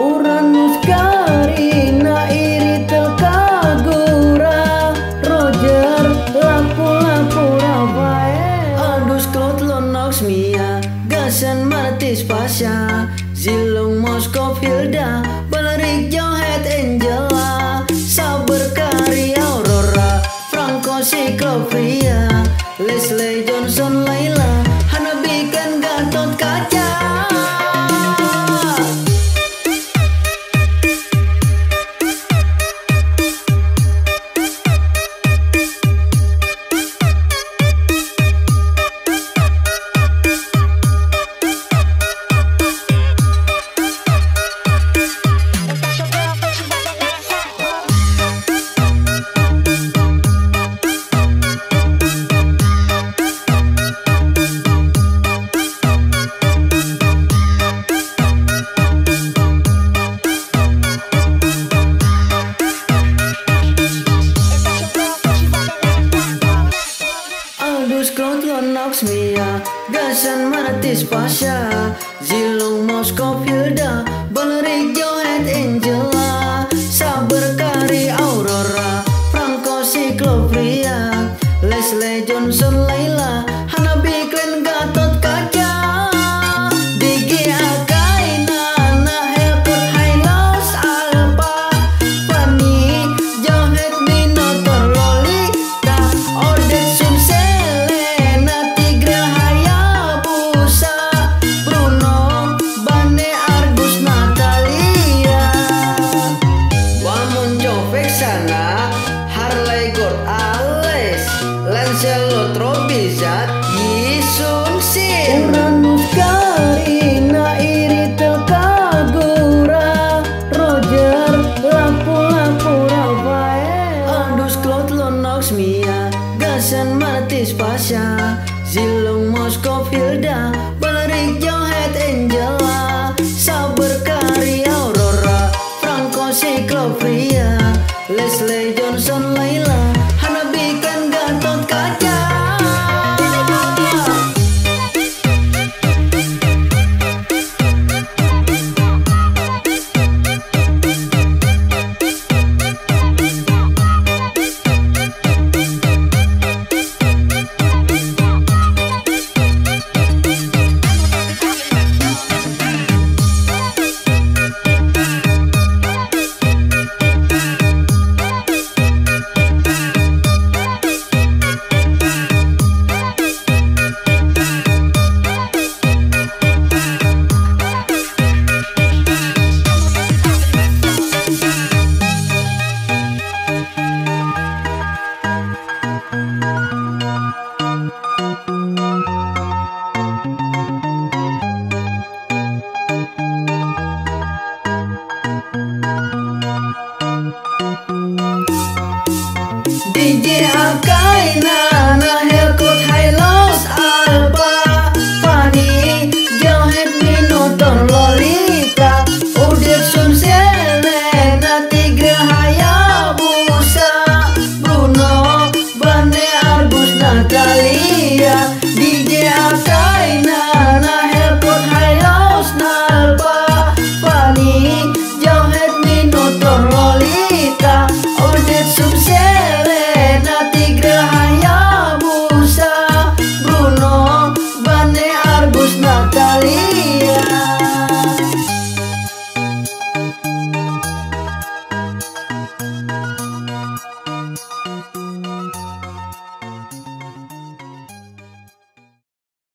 Uranus Karina Iritel Kagura Roger Lapu Rafael Aldous Claude Lennox Mia Gasan Martis Pasha Zilong Moskov Hilda Valerik Johet Angela Saber Kari Aurora Franco Ciclovria Leslie Johnson Laila Hanabi Ken Gatot Kaca. Aldous Claude Lennox Mia Gasan Martis Pasha Zilong Moskov Hilda Valerik Johet Angela Saber Kari Aurora Franco Ciclovria Leslie Johnson Laila Hanabi Glenn Gatot Kaca Digi Akai Nana Helkut Hailos Alpa Fanny Johet Minotaur Lolita Odet Sumse Lancelot Robizat Yisun Sin Uranus Karina Iritel Kagura Roger Lapu Rafael Aldous Claude Lennox Mia Gasan Martis Pasha Zilong Moskov Hilda Valerik Johet Angela Saber Kari Aurora Franco Ciclovria Leslie Johnson Laila